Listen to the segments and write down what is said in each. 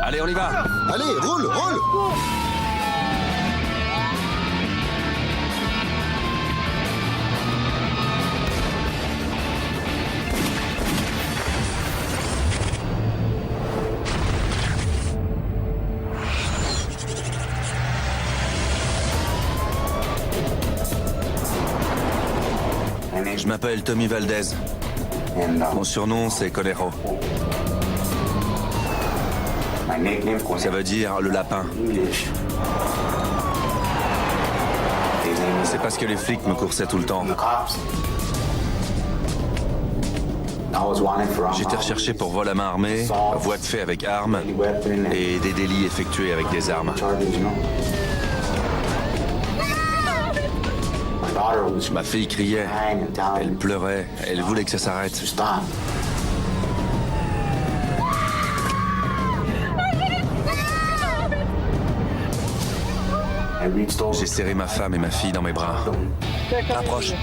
Allez, on y va. Allez, roule, roule. Je m'appelle Tommy Valdez. Mon surnom, c'est Colero. Ça veut dire le lapin. C'est parce que les flics me coursaient tout le temps. J'étais recherché pour vol à main armée, voie de fait avec armes et des délits effectués avec des armes. Ma fille criait, elle pleurait, elle voulait que ça s'arrête. J'ai serré ma femme et ma fille dans mes bras. Approche.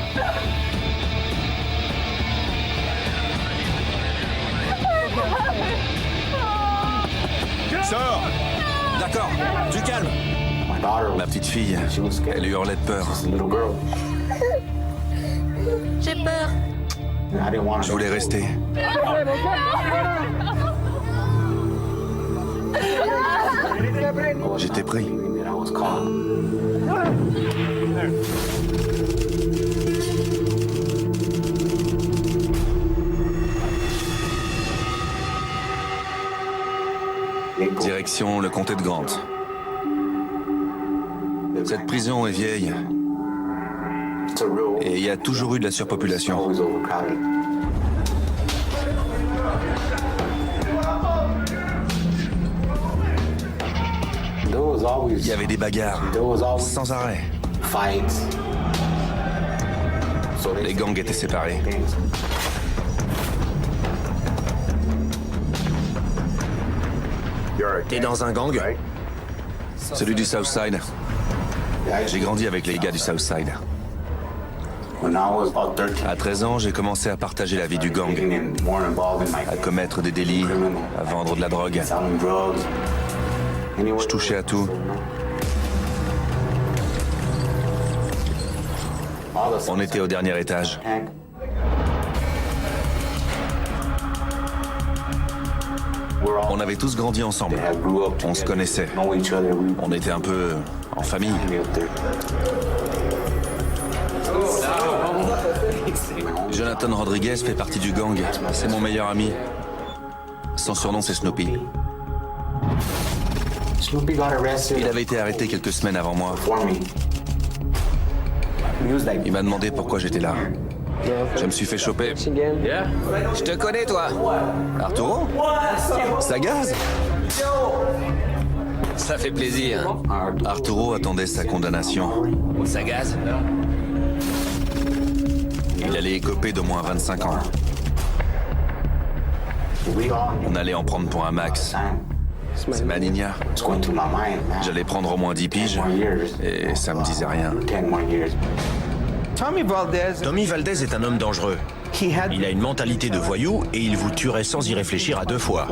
Sors. D'accord, du calme. Ma petite fille, elle hurlait de peur. J'ai peur. Je voulais rester. J'étais pris. Direction le comté de Grant. Cette prison est vieille. Et il y a toujours eu de la surpopulation. Il y avait des bagarres, sans arrêt. Les gangs étaient séparés. T'es dans un gang? Celui du Southside. J'ai grandi avec les gars du Southside. À 13 ans, j'ai commencé à partager la vie du gang, à commettre des délits, à vendre de la drogue. Je touchais à tout. On était au dernier étage. On avait tous grandi ensemble. On se connaissait. On était un peu en famille. Jonathan Rodriguez fait partie du gang. C'est mon meilleur ami. Son surnom, c'est Snoopy. Il avait été arrêté quelques semaines avant moi. Il m'a demandé pourquoi j'étais là. Je me suis fait choper. Je te connais, toi. Arturo? Ça gaze? Ça fait plaisir. Arturo attendait sa condamnation. Ça gaze? Il allait écoper d'au moins 25 ans. On allait en prendre pour un max. C'est ma nina. J'allais prendre au moins 10 piges et ça me disait rien. Tommy Valdez est un homme dangereux. Il a une mentalité de voyou et il vous tuerait sans y réfléchir à deux fois.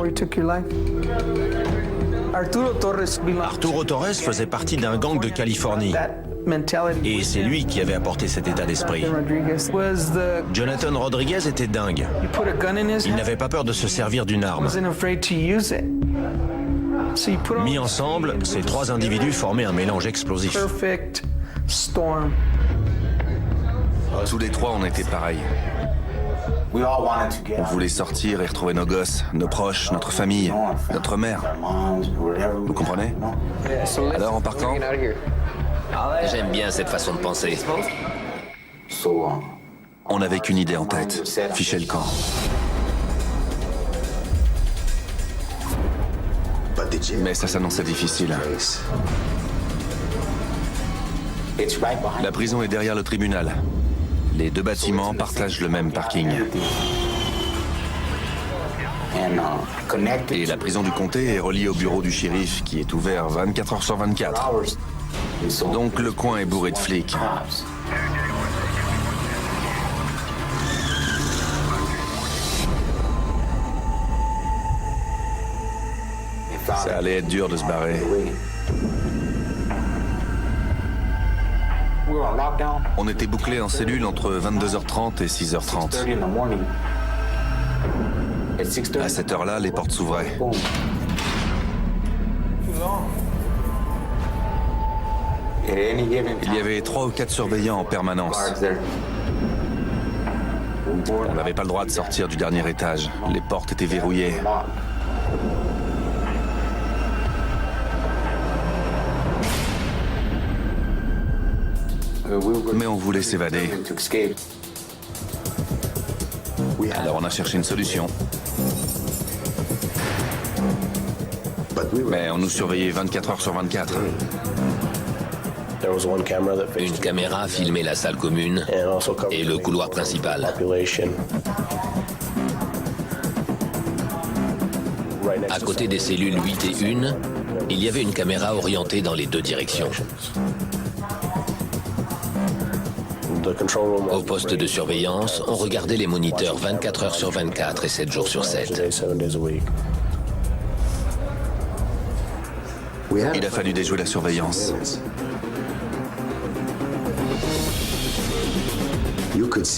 Arturo Torres faisait partie d'un gang de Californie. Et c'est lui qui avait apporté cet état d'esprit. Jonathan Rodriguez était dingue. Il n'avait pas peur de se servir d'une arme. Mis ensemble, ces trois individus formaient un mélange explosif. Tous les trois, on était pareils. On voulait sortir et retrouver nos gosses, nos proches, notre famille, notre mère. Vous comprenez? Alors, on part quand? J'aime bien cette façon de penser. On n'avait qu'une idée en tête, ficher le camp. Mais ça s'annonçait difficile. La prison est derrière le tribunal. Les deux bâtiments partagent le même parking. Et la prison du comté est reliée au bureau du shérif qui est ouvert 24 heures sur 24. Donc le coin est bourré de flics. Ça allait être dur de se barrer. On était bouclés en cellule entre 22h30 et 6h30. À cette heure-là, les portes s'ouvraient. Il y avait 3 ou 4 surveillants en permanence. On n'avait pas le droit de sortir du dernier étage. Les portes étaient verrouillées. Mais on voulait s'évader. Alors on a cherché une solution. Mais on nous surveillait 24 heures sur 24. Une caméra filmait la salle commune et le couloir principal. À côté des cellules 8 et 1, il y avait une caméra orientée dans les deux directions. Au poste de surveillance, on regardait les moniteurs 24 heures sur 24 et 7 jours sur 7. Il a fallu déjouer la surveillance.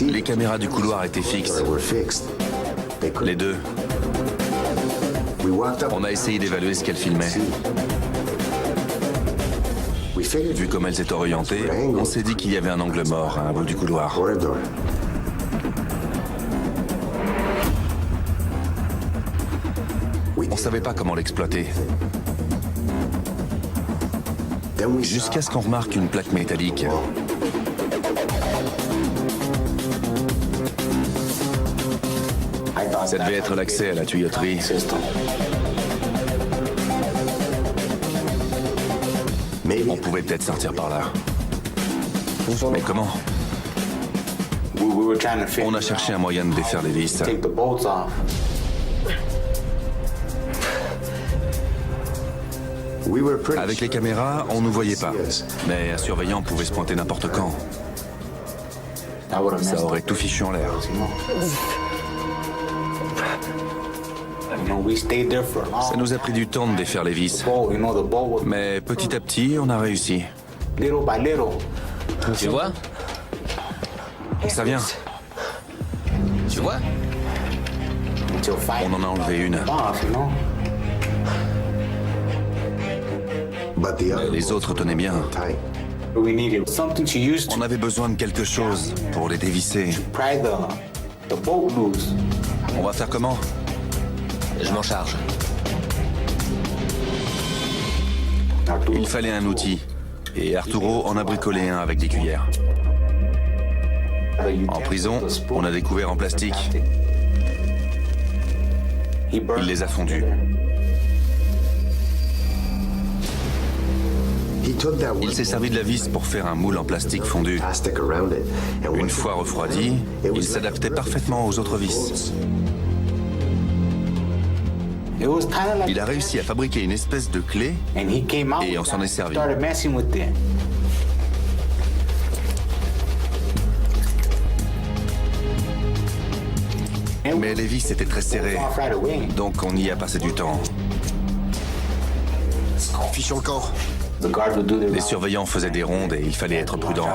Les caméras du couloir étaient fixes. Les deux. On a essayé d'évaluer ce qu'elles filmaient. Vu comme elles étaient orientées, on s'est dit qu'il y avait un angle mort à un bout du couloir. On ne savait pas comment l'exploiter. Jusqu'à ce qu'on remarque une plaque métallique. Ça devait être l'accès à la tuyauterie. On pouvait peut-être sortir par là. Mais comment? On a cherché un moyen de défaire les vis. Avec les caméras, on ne nous voyait pas. Mais un surveillant pouvait se pointer n'importe quand. Ça aurait tout fichu en l'air. Ça nous a pris du temps de défaire les vis. Mais petit à petit, on a réussi. Tu vois? Ça vient. Tu vois? On en a enlevé une. Les autres tenaient bien. On avait besoin de quelque chose pour les dévisser. On va faire comment? Je m'en charge. Il fallait un outil. Et Arturo en a bricolé un avec des cuillères. En prison, on a des couverts en plastique. Il les a fondus. Il s'est servi de la vis pour faire un moule en plastique fondu. Une fois refroidi, il s'adaptait parfaitement aux autres vis. Il a réussi à fabriquer une espèce de clé et on s'en est servi. Mais les vis étaient très serrées, donc on y a passé du temps. Fichons le camp. Les surveillants faisaient des rondes et il fallait être prudent.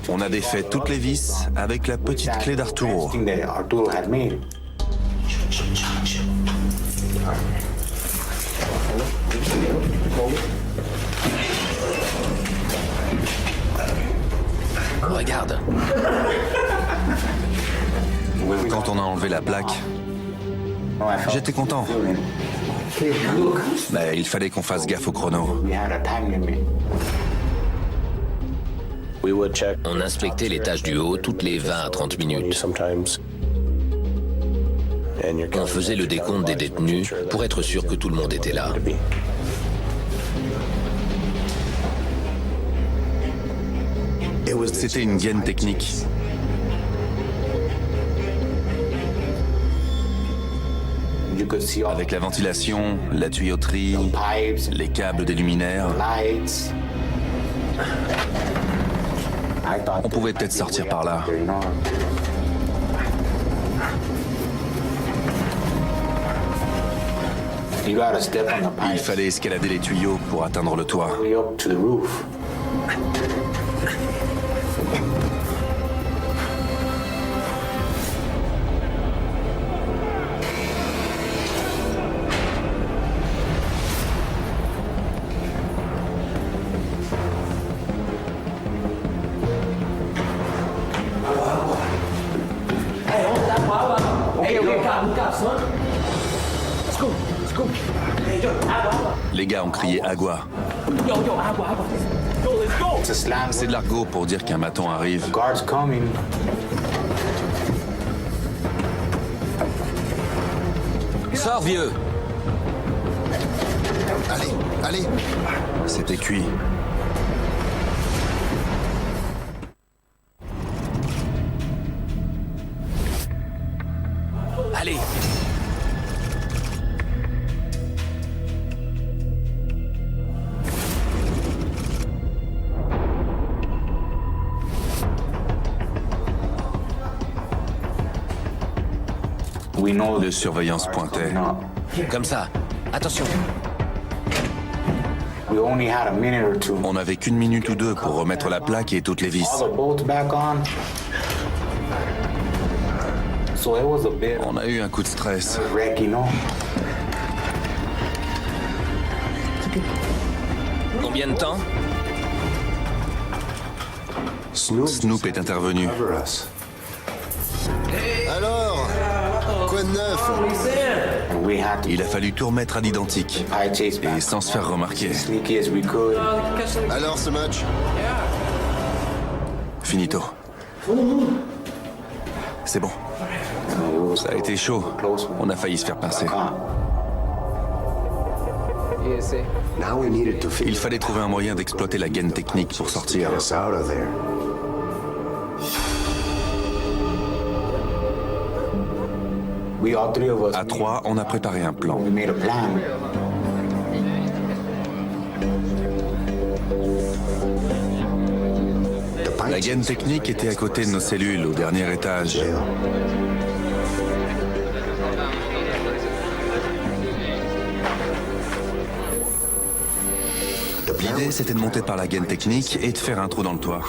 On a défait toutes les vis avec la petite clé d'Arturo. Regarde. Quand on a enlevé la plaque, j'étais content. Mais il fallait qu'on fasse gaffe au chrono. On inspectait l'étage du haut toutes les 20 à 30 minutes. On faisait le décompte des détenus pour être sûr que tout le monde était là. C'était une gaine technique. Avec la ventilation, la tuyauterie, les câbles des luminaires. On pouvait peut-être sortir par là. Il fallait escalader les tuyaux pour atteindre le toit. Les gars ont crié agua. C'est de l'argot pour dire qu'un maton arrive. Sors, vieux! Allez, allez. C'était cuit. Allez! Le surveillant se pointait. Comme ça. Attention. On n'avait qu'une minute ou deux pour remettre la plaque et toutes les vis. On a eu un coup de stress. Combien de temps? Snoop est intervenu. Alors, quoi de neuf? Il a fallu tout remettre à l'identique et sans se faire remarquer. Alors ce match? Finito. C'est bon. Ça a été chaud. On a failli se faire pincer. Il fallait trouver un moyen d'exploiter la gaine technique pour sortir. À trois, on a préparé un plan. La gaine technique était à côté de nos cellules, au dernier étage. L'idée, c'était de monter par la gaine technique et de faire un trou dans le toit.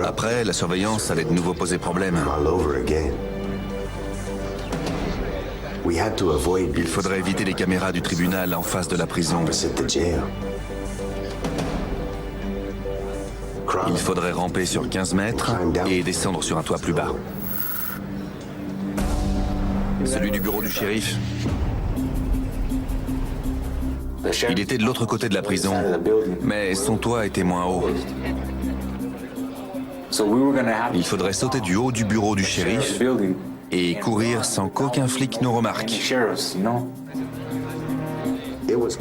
Après, la surveillance allait de nouveau poser problème. Il faudrait éviter les caméras du tribunal en face de la prison. Il faudrait ramper sur 15 mètres et descendre sur un toit plus bas. Celui du bureau du shérif. Il était de l'autre côté de la prison, mais son toit était moins haut. Il faudrait sauter du haut du bureau du shérif et courir sans qu'aucun flic nous remarque.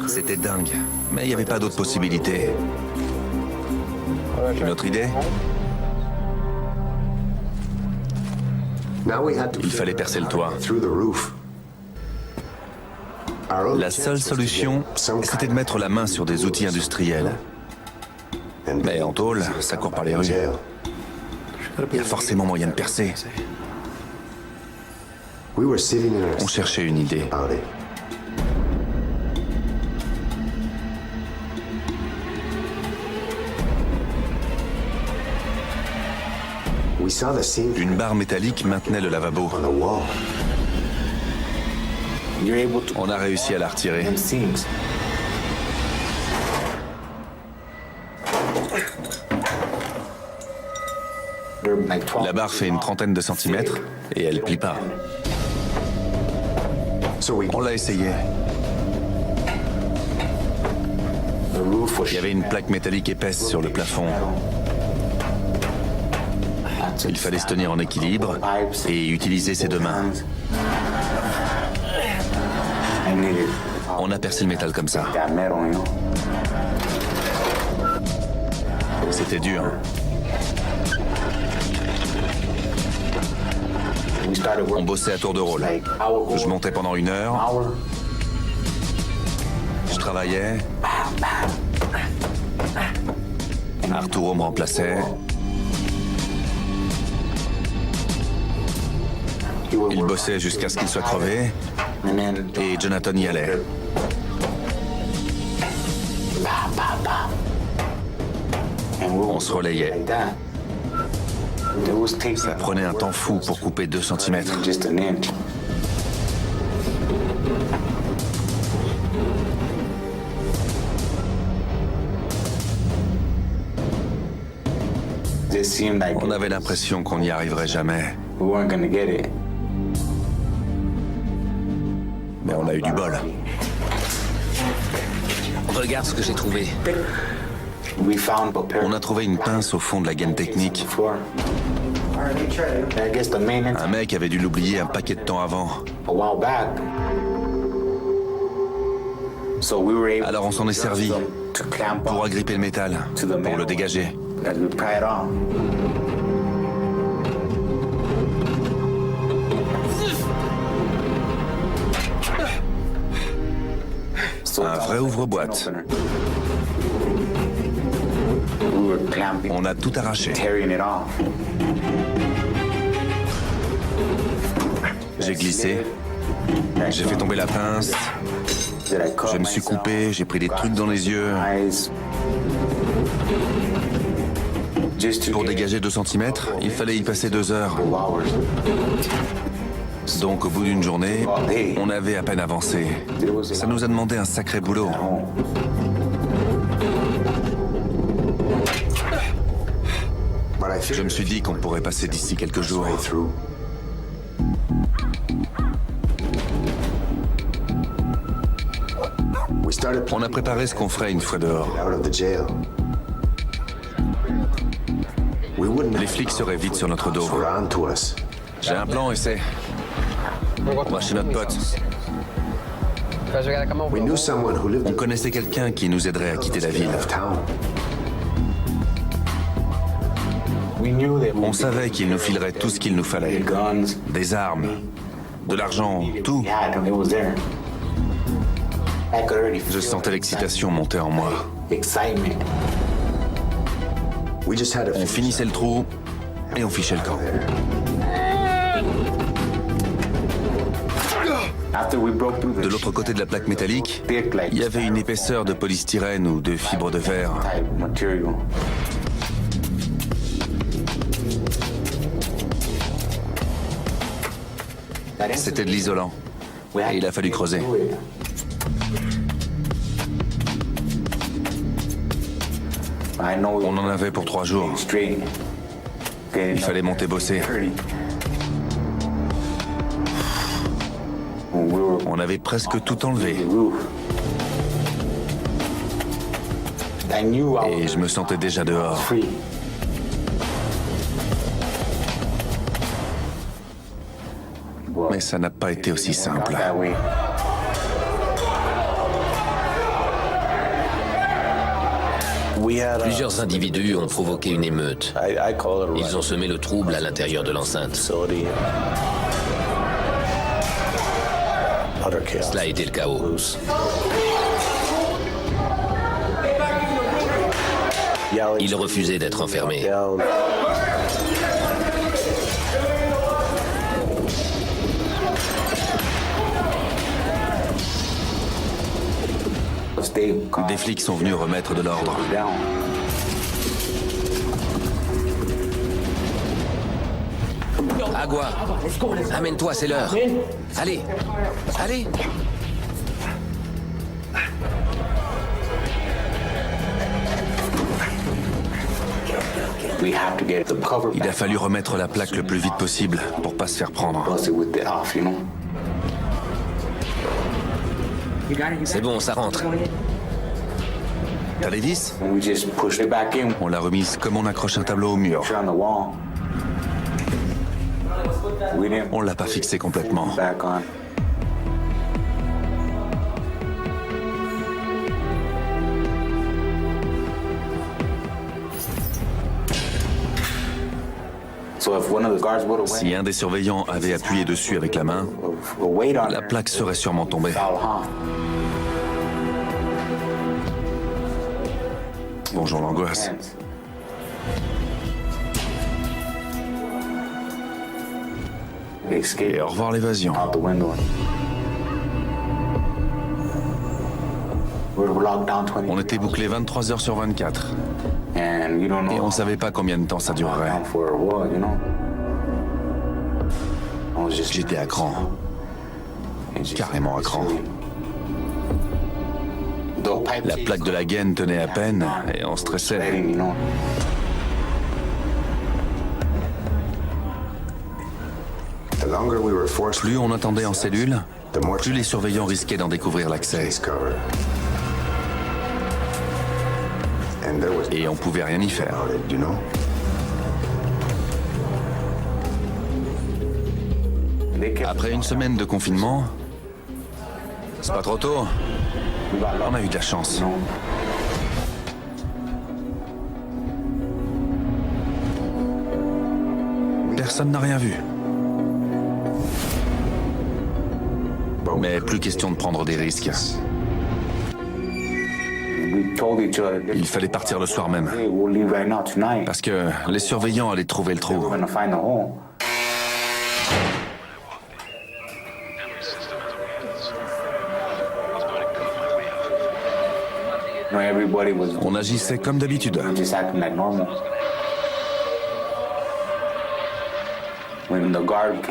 C'était dingue, mais il n'y avait pas d'autre possibilité. Une autre idée? Il fallait percer le toit. La seule solution, c'était de mettre la main sur des outils industriels. Mais en tôle, ça court par les rues. Il y a forcément moyen de percer. On cherchait une idée. Une barre métallique maintenait le lavabo. On a réussi à la retirer. La barre fait une trentaine de centimètres et elle plie pas. On l'a essayé. Il y avait une plaque métallique épaisse sur le plafond. Il fallait se tenir en équilibre et utiliser ses deux mains. On a percé le métal comme ça. C'était dur. On bossait à tour de rôle. Je montais pendant 1 heure. Je travaillais. Arturo me remplaçait. Il bossait jusqu'à ce qu'il soit crevé. Et Jonathan y allait. On se relayait. Ça prenait un temps fou pour couper 2 centimètres. On avait l'impression qu'on n'y arriverait jamais. Mais on a eu du bol. Regarde ce que j'ai trouvé. On a trouvé une pince au fond de la gaine technique. Un mec avait dû l'oublier un paquet de temps avant. Alors on s'en est servi pour agripper le métal, pour le dégager. Un vrai ouvre-boîte. On a tout arraché. J'ai glissé. J'ai fait tomber la pince. Je me suis coupé, j'ai pris des trucs dans les yeux. Pour dégager 2 centimètres, il fallait y passer 2 heures. Donc au bout d'une journée, on avait à peine avancé. Ça nous a demandé un sacré boulot. Je me suis dit qu'on pourrait passer d'ici quelques jours. On a préparé ce qu'on ferait une fois dehors. Les flics seraient vite sur notre dos. J'ai un plan et c'est... On va chez notre pote. On connaissait quelqu'un qui nous aiderait à quitter la ville. On savait qu'il nous filerait tout ce qu'il nous fallait. Des armes, de l'argent, tout. Je sentais l'excitation monter en moi. On finissait le trou et on fichait le camp. De l'autre côté de la plaque métallique, il y avait une épaisseur de polystyrène ou de fibre de verre. C'était de l'isolant. Et il a fallu creuser. On en avait pour 3 jours. Il fallait monter bosser. On avait presque tout enlevé. Et je me sentais déjà dehors. Mais ça n'a pas été aussi simple. Plusieurs individus ont provoqué une émeute. Ils ont semé le trouble à l'intérieur de l'enceinte. Cela a été le chaos. Ils refusaient d'être enfermés. Des flics sont venus remettre de l'ordre. Agua, amène-toi, c'est l'heure. Allez, allez. Il a fallu remettre la plaque le plus vite possible pour pas se faire prendre. C'est bon, ça rentre. T'as les vis? On l'a remise comme on accroche un tableau au mur. On l'a pas fixé complètement. Si un des surveillants avait appuyé dessus avec la main, la plaque serait sûrement tombée. Bonjour l'angoisse. Et au revoir l'évasion. On était bouclés 23 heures sur 24. Et on ne savait pas combien de temps ça durerait. J'étais à cran. Carrément à cran. La plaque de la gaine tenait à peine et on stressait. Plus on attendait en cellule, plus les surveillants risquaient d'en découvrir l'accès. Et on pouvait rien y faire. Après une semaine de confinement, c'est pas trop tôt, on a eu de la chance. Personne n'a rien vu. Mais plus question de prendre des risques. Il fallait partir le soir même. Parce que les surveillants allaient trouver le trou. On agissait comme d'habitude.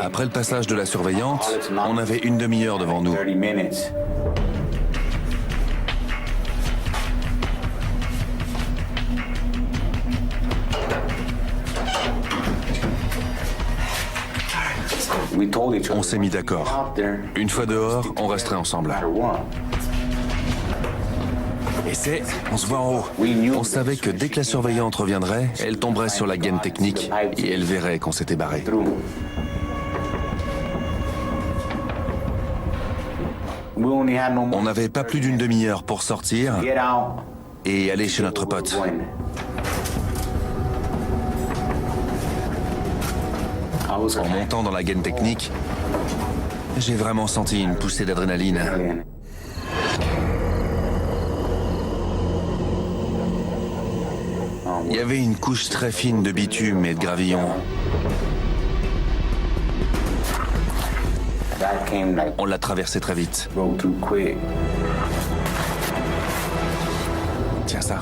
Après le passage de la surveillante, on avait une demi-heure devant nous. On s'est mis d'accord. Une fois dehors, on resterait ensemble. Et on se voit en haut. On savait que dès que la surveillante reviendrait, elle tomberait sur la gaine technique et elle verrait qu'on s'était barré. On n'avait pas plus d'une demi-heure pour sortir et aller chez notre pote. En montant dans la gaine technique, j'ai vraiment senti une poussée d'adrénaline. Il y avait une couche très fine de bitume et de gravillon. On l'a traversé très vite. Tiens ça.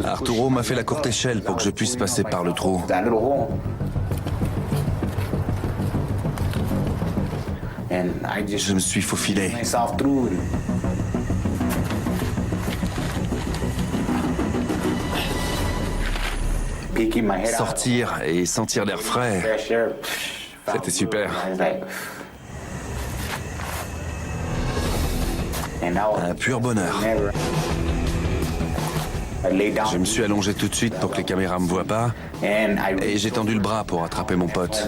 Arturo m'a fait la courte échelle pour que je puisse passer par le trou. Je me suis faufilé. Sortir et sentir l'air frais, c'était super. Un pur bonheur. Je me suis allongé tout de suite pour que les caméras me voient pas et j'ai tendu le bras pour attraper mon pote.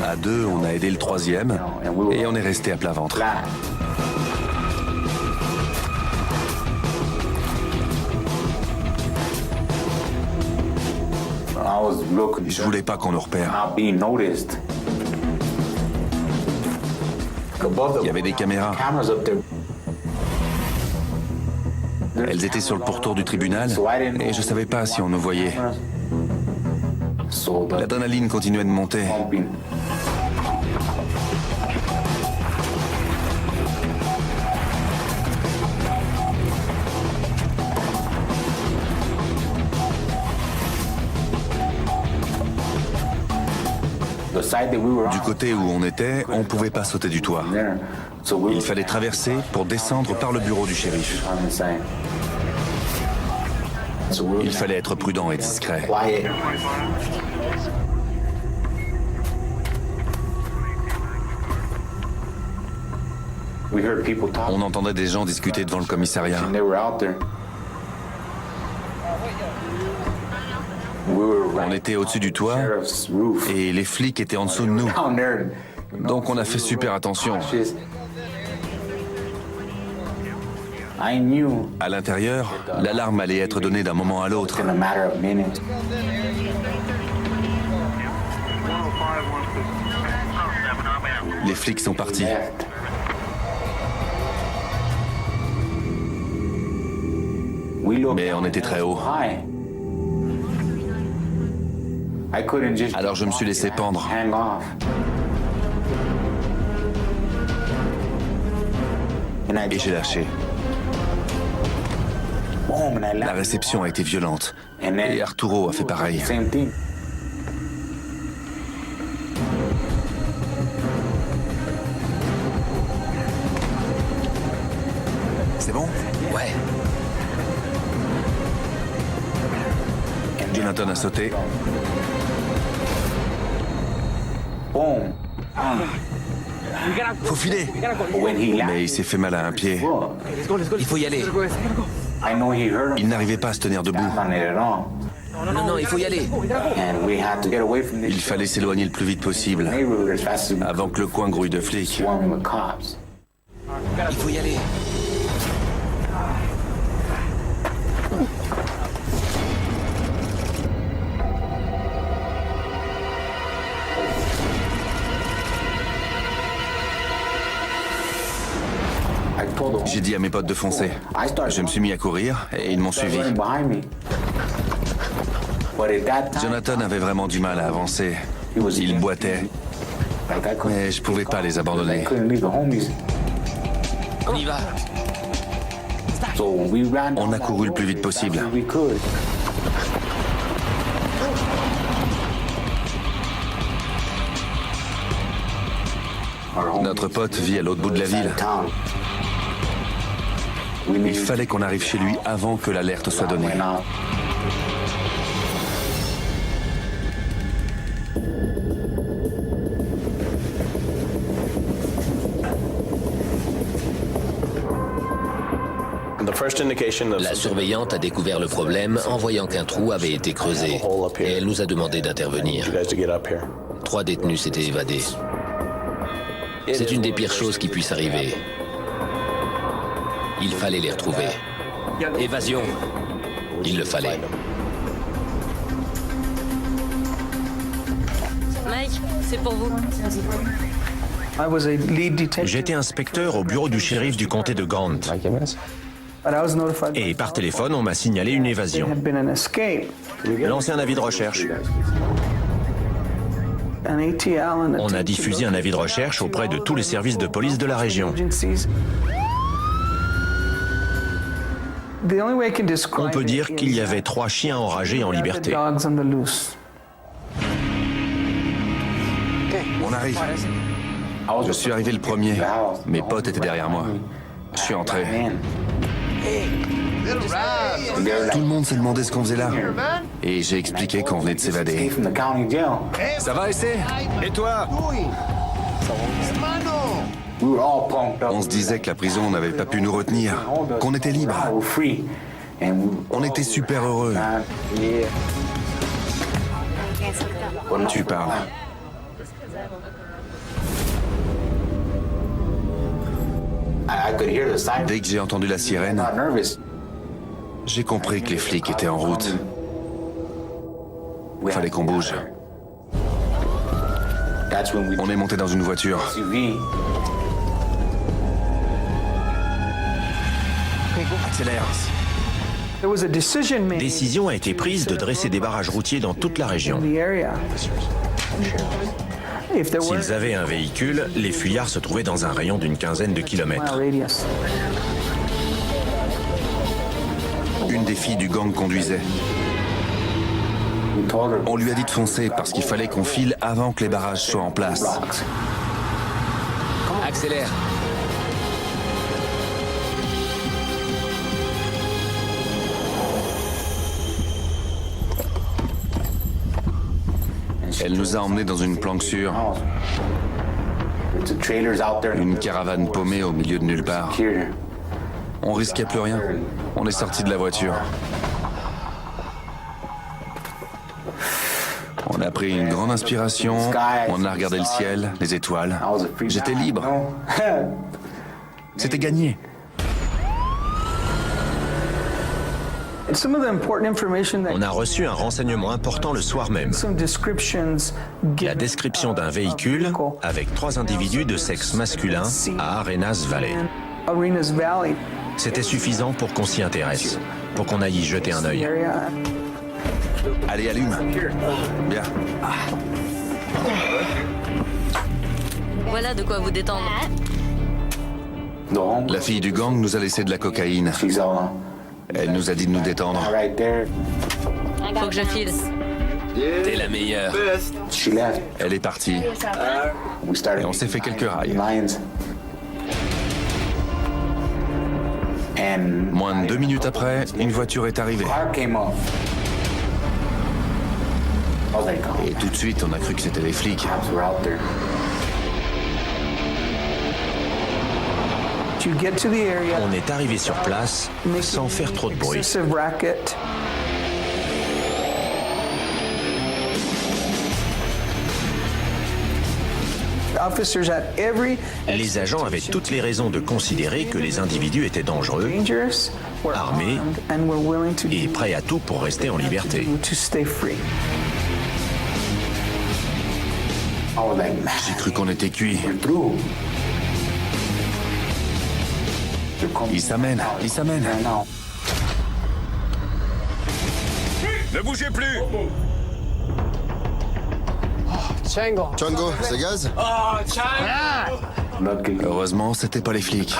À deux, on a aidé le troisième et on est resté à plat ventre. Je voulais pas qu'on nous repère. Il y avait des caméras. Elles étaient sur le pourtour du tribunal et je savais pas si on nous voyait. L'adrénaline continuait de monter. Du côté où on était, on ne pouvait pas sauter du toit. Il fallait traverser pour descendre par le bureau du shérif. Il fallait être prudent et discret. On entendait des gens discuter devant le commissariat. On était au-dessus du toit et les flics étaient en dessous de nous. Donc on a fait super attention. À l'intérieur, l'alarme allait être donnée d'un moment à l'autre. Les flics sont partis. Mais on était très haut. Alors je me suis laissé pendre. Et j'ai lâché. La réception a été violente. Et Arturo a fait pareil. C'est bon? Ouais. Jonathan a sauté. Faut filer. Mais il s'est fait mal à un pied. Il faut y aller. Il n'arrivait pas à se tenir debout. Non, il faut y aller. Il fallait s'éloigner le plus vite possible, avant que le coin grouille de flics. Il faut y aller. J'ai dit à mes potes de foncer. Je me suis mis à courir et ils m'ont suivi. Jonathan avait vraiment du mal à avancer. Il boitait. Mais je pouvais pas les abandonner. On y va. On a couru le plus vite possible. Notre pote vit à l'autre bout de la ville. Il fallait qu'on arrive chez lui avant que l'alerte soit donnée. La surveillante a découvert le problème en voyant qu'un trou avait été creusé et elle nous a demandé d'intervenir. 3 détenus s'étaient évadés. C'est une des pires choses qui puissent arriver. Il fallait les retrouver. Évasion. Il le fallait. Mike, c'est pour vous. J'étais inspecteur au bureau du shérif du comté de Grant. Et par téléphone, on m'a signalé une évasion. Lancé un avis de recherche. On a diffusé un avis de recherche auprès de tous les services de police de la région. On peut dire qu'il y avait 3 chiens enragés en liberté. On arrive. Je suis arrivé le premier. Mes potes étaient derrière moi. Je suis entré. Tout le monde s'est demandé ce qu'on faisait là. Et j'ai expliqué qu'on venait de s'évader. Ça va, Essay? Et toi? On se disait que la prison n'avait pas pu nous retenir, qu'on était libres. On était super heureux. Tu parles. Dès que j'ai entendu la sirène, j'ai compris que les flics étaient en route. Fallait qu'on bouge. On est monté dans une voiture. Accélère. Décision a été prise de dresser des barrages routiers dans toute la région. S'ils avaient un véhicule, les fuyards se trouvaient dans un rayon d'une quinzaine de kilomètres. Une des filles du gang conduisait. On lui a dit de foncer parce qu'il fallait qu'on file avant que les barrages soient en place. Accélère. Elle nous a emmenés dans une planque sûre. Une caravane paumée au milieu de nulle part. On risquait plus rien. On est sorti de la voiture. On a pris une grande inspiration. On a regardé le ciel, les étoiles. J'étais libre. C'était gagné. On a reçu un renseignement important le soir même. La description d'un véhicule avec 3 individus de sexe masculin à Arenas Valley. C'était suffisant pour qu'on s'y intéresse, pour qu'on aille y jeter un œil. Allez, allume. Bien. Voilà de quoi vous détendre. La fille du gang nous a laissé de la cocaïne. Elle nous a dit de nous détendre. Faut que je file. T'es la meilleure. Elle est partie. Et on s'est fait quelques rails. Moins de 2 minutes après, une voiture est arrivée. Et tout de suite, on a cru que c'était les flics. On est arrivé sur place sans faire trop de bruit. Les agents avaient toutes les raisons de considérer que les individus étaient dangereux, armés et prêts à tout pour rester en liberté. J'ai cru qu'on était cuits. Il s'amène, il s'amène. Ne bougez plus! Django, c'est gaz? Heureusement, c'était pas les flics.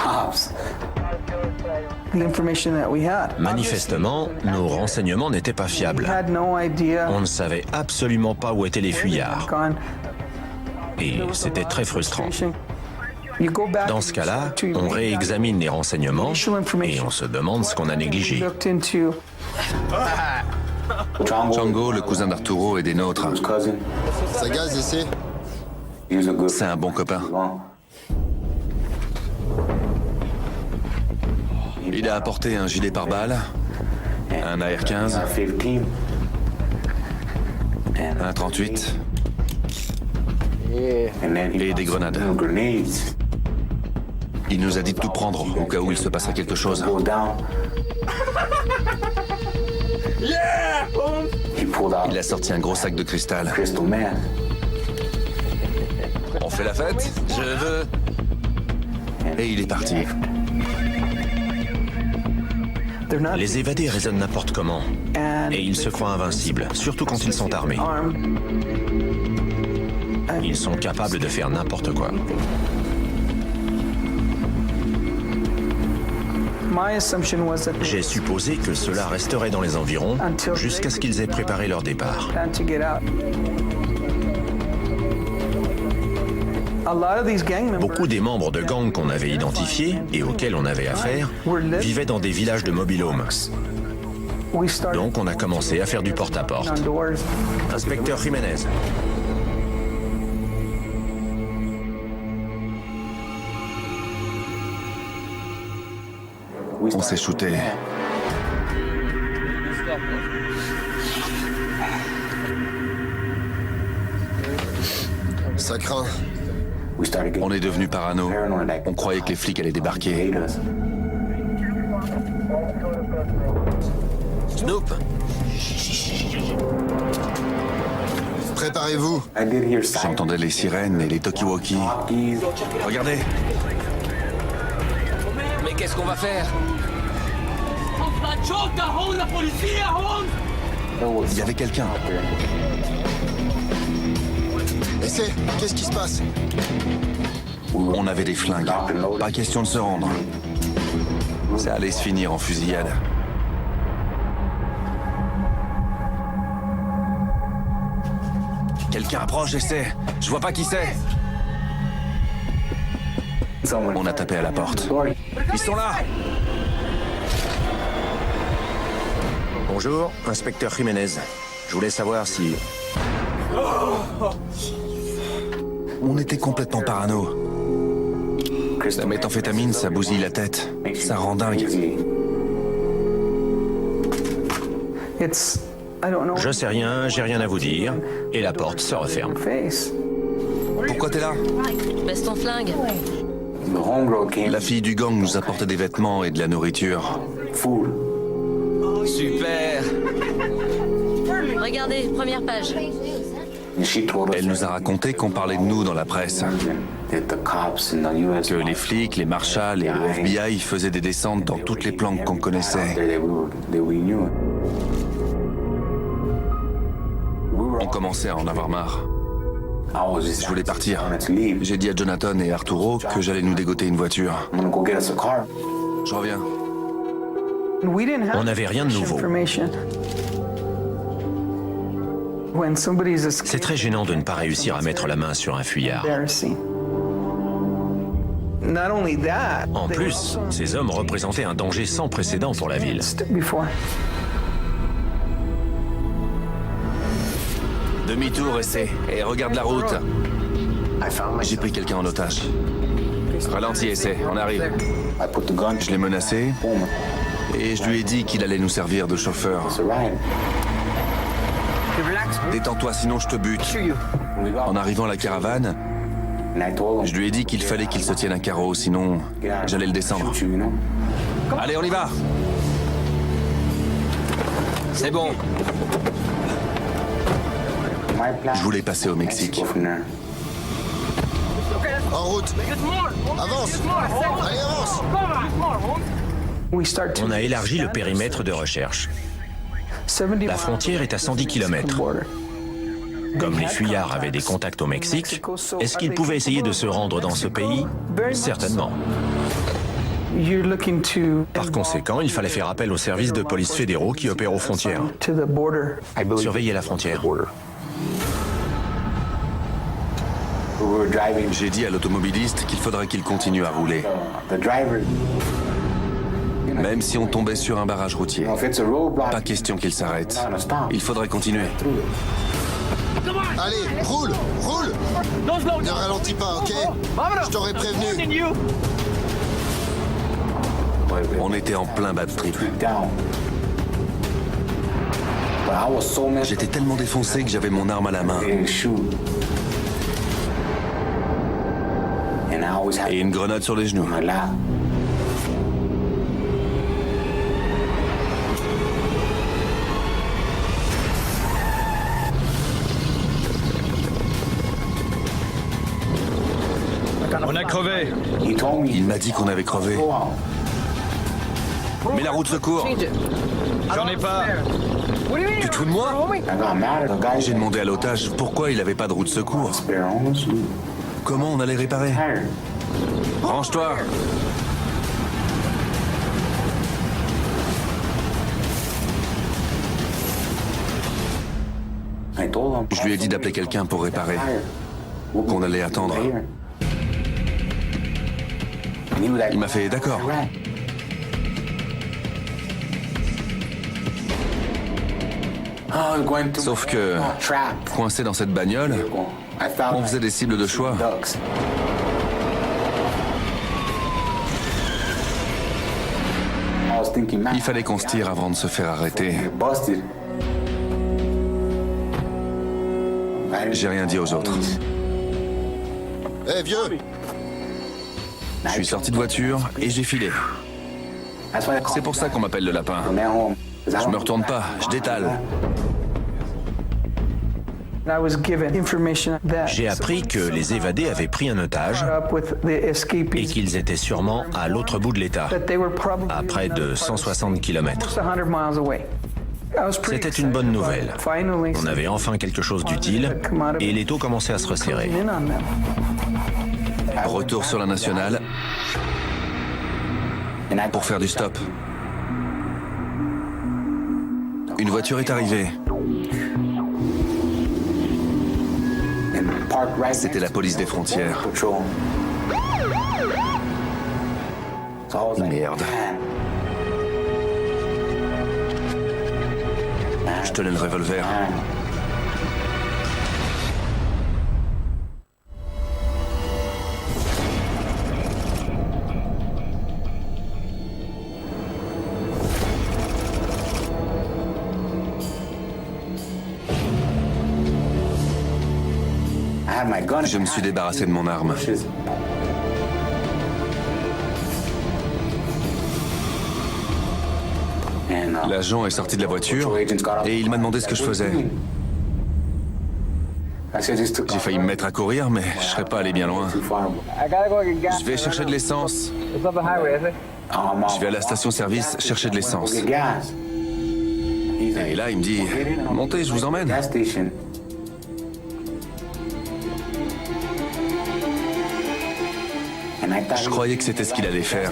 Manifestement, nos renseignements n'étaient pas fiables. On ne savait absolument pas où étaient les fuyards. Et c'était très frustrant. Dans ce cas-là, on réexamine les renseignements et on se demande ce qu'on a négligé. Django, le cousin d'Arturo, est des nôtres. Ça gaz ici? C'est un bon copain. Il a apporté un gilet pare-balles, un AR-15, un 38 et des grenades. Il nous a dit de tout prendre au cas où il se passerait quelque chose. Il a sorti un gros sac de cristal. On fait la fête? Je veux. Et il est parti. Les évadés raisonnent n'importe comment. Et ils se croient invincibles, surtout quand ils sont armés. Ils sont capables de faire n'importe quoi. J'ai supposé que cela resterait dans les environs jusqu'à ce qu'ils aient préparé leur départ. Beaucoup des membres de gangs qu'on avait identifiés et auxquels on avait affaire vivaient dans des villages de mobil-homes. Donc on a commencé à faire du porte-à-porte. Inspecteur Jiménez. On s'est shooté. Ça craint. On est devenu parano. On croyait que les flics allaient débarquer. Snoop, Préparez-vous. J'entendais les sirènes et les talkie-walkie. Regardez, mais qu'est-ce qu'on va faire? il y avait quelqu'un. Et qu'est-ce qui se passe? On avait des flingues. Pas question de se rendre. Ça allait se finir en fusillade. Quelqu'un approche, j'essaie. Je vois pas qui c'est. On a tapé à la porte. Ils sont là! Bonjour, inspecteur Jiménez. Je voulais savoir si... On était complètement parano. La méthamphétamine, ça bousille la tête. Ça rend dingue. Je sais rien, j'ai rien à vous dire. Et la porte se referme. Pourquoi t'es là? Baisse ton flingue. La fille du gang nous apportait des vêtements et de la nourriture. super! Regardez, première page. Elle nous a raconté qu'on parlait de nous dans la presse. Que les flics, les marshals et le FBI faisaient des descentes dans toutes les planques qu'on connaissait. On commençait à en avoir marre. Je voulais partir. J'ai dit à Jonathan et Arturo que j'allais nous dégoter une voiture. Je reviens. On n'avait rien de nouveau. C'est très gênant de ne pas réussir à mettre la main sur un fuyard. En plus, ces hommes représentaient un danger sans précédent pour la ville. Demi-tour, essaie. Et regarde la route. J'ai pris quelqu'un en otage. Ralentis, essaie. On arrive. Je l'ai menacé. Et je lui ai dit qu'il allait nous servir de chauffeur. Détends-toi, sinon je te bute. En arrivant à la caravane, je lui ai dit qu'il fallait qu'il se tienne un carreau, sinon j'allais le descendre. Allez, on y va. C'est bon. Je voulais passer au Mexique. En route. Avance. Allez, avance. On a élargi le périmètre de recherche. La frontière est à 110 km. Comme les fuyards avaient des contacts au Mexique, est-ce qu'ils pouvaient essayer de se rendre dans ce pays? Certainement. Par conséquent, il fallait faire appel aux services de police fédéraux qui opèrent aux frontières. Surveiller la frontière. J'ai dit à l'automobiliste qu'il faudrait qu'il continue à rouler. Même si on tombait sur un barrage routier. Pas question qu'il s'arrête. Il faudrait continuer. Allez, roule, roule. Ne ralentis pas, ok? Je t'aurais prévenu. On était en plein bad trip. J'étais tellement défoncé que j'avais mon arme à la main. Et une grenade sur les genoux. On a crevé. Il m'a dit qu'on avait crevé. Mais la roue de secours. J'en ai pas. Tu te fous de moi? J'ai demandé à l'otage pourquoi il n'avait pas de roue de secours. Comment on allait réparer? Range-toi. Je lui ai dit d'appeler quelqu'un pour réparer. Qu'on allait attendre. Il m'a fait d'accord. Sauf que, coincé dans cette bagnole, on faisait des cibles de choix. Il fallait qu'on se tire avant de se faire arrêter. J'ai rien dit aux autres. Hé, vieux. Je suis sorti de voiture et j'ai filé. C'est pour ça qu'on m'appelle le lapin. Je me retourne pas, je détale. J'ai appris que les évadés avaient pris un otage et qu'ils étaient sûrement à l'autre bout de l'État, à près de 160 km. C'était une bonne nouvelle. On avait enfin quelque chose d'utile et les taux commençaient à se resserrer. Retour sur la nationale pour faire du stop. Une voiture est arrivée. C'était la police des frontières. Merde. Je tenais le revolver. Je me suis débarrassé de mon arme. L'agent est sorti de la voiture et il m'a demandé ce que je faisais. J'ai failli me mettre à courir, mais je serais pas allé bien loin. Je vais chercher de l'essence. Je vais à la station-service chercher de l'essence. Et là, il me dit « Montez, je vous emmène ». Je croyais que c'était ce qu'il allait faire.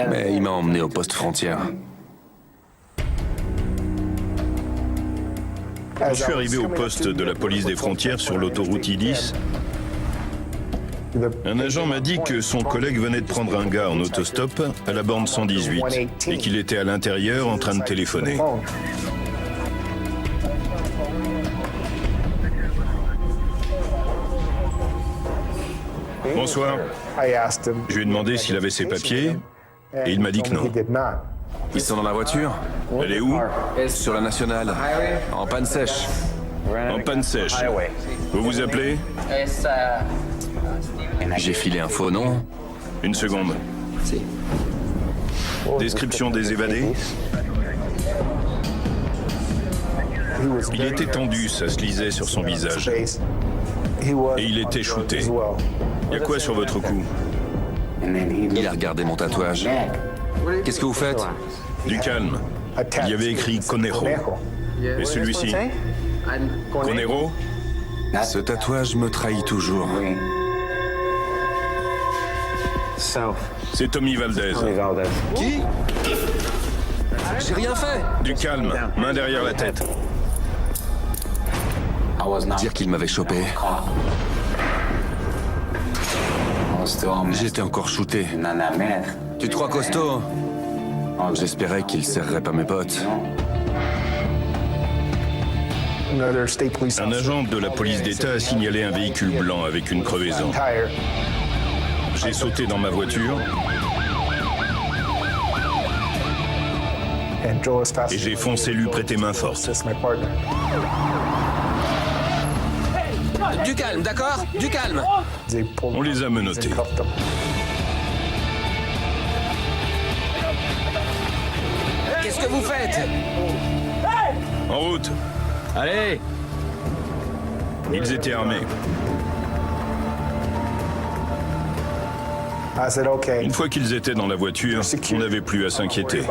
Mais il m'a emmené au poste frontière. Quand je suis arrivé au poste de la police des frontières sur l'autoroute I-10, un agent m'a dit que son collègue venait de prendre un gars en autostop à la borne 118 et qu'il était à l'intérieur en train de téléphoner. Bonsoir. Je lui ai demandé s'il avait ses papiers et il m'a dit que non. Ils sont dans la voiture? Elle est où? Sur la nationale. En panne sèche. En panne sèche. Vous vous appelez? J'ai filé un faux nom. Une seconde. Description des évadés. Il était tendu, ça se lisait sur son visage. Et il était shooté. Il y a quoi sur votre cou? Il a regardé mon tatouage. Qu'est-ce que vous faites? Du calme. Il y avait écrit Conero. Et celui-ci? Conero? Ce tatouage me trahit toujours. C'est Tommy Valdez. Qui? J'ai rien fait. Du calme, main derrière la tête. Dire qu'il m'avait chopé. J'étais encore shooté. Tu te crois costaud? J'espérais qu'il serrerait pas mes potes. Un agent de la police d'État a signalé un véhicule blanc avec une crevaison. J'ai sauté dans ma voiture et j'ai foncé lui prêter main forte. Du calme, d'accord? Du calme. On les a menottés. Qu'est-ce que vous faites? En route. Allez! Ils étaient armés. Une fois qu'ils étaient dans la voiture, on n'avait plus à s'inquiéter.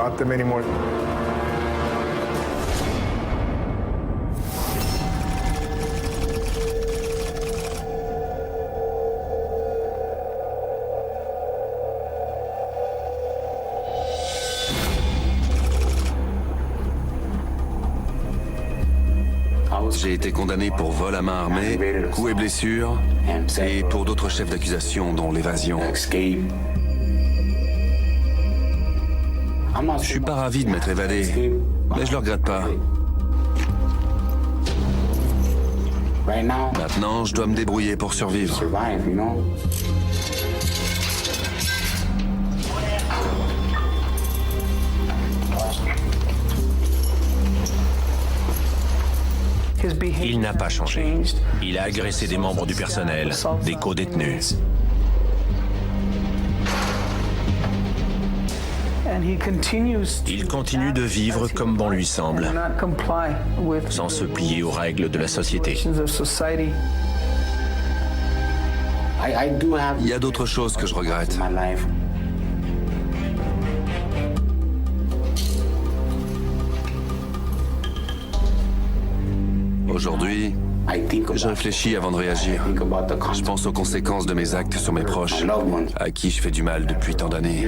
J'ai été condamné pour vol à main armée, coups et blessures, et pour d'autres chefs d'accusation, dont l'évasion. Je suis pas ravi de m'être évadé, mais je le regrette pas. Maintenant, je dois me débrouiller pour survivre. Il n'a pas changé. Il a agressé des membres du personnel, des co-détenus. Il continue de vivre comme bon lui semble, sans se plier aux règles de la société. Il y a d'autres choses que je regrette. Aujourd'hui, je réfléchis avant de réagir. Je pense aux conséquences de mes actes sur mes proches, à qui je fais du mal depuis tant d'années.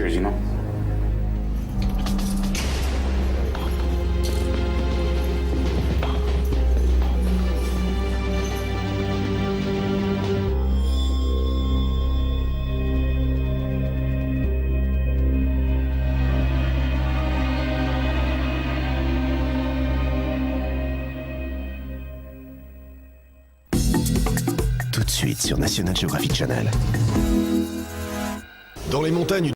Tout de suite sur National Geographic Channel. Dans les montagnes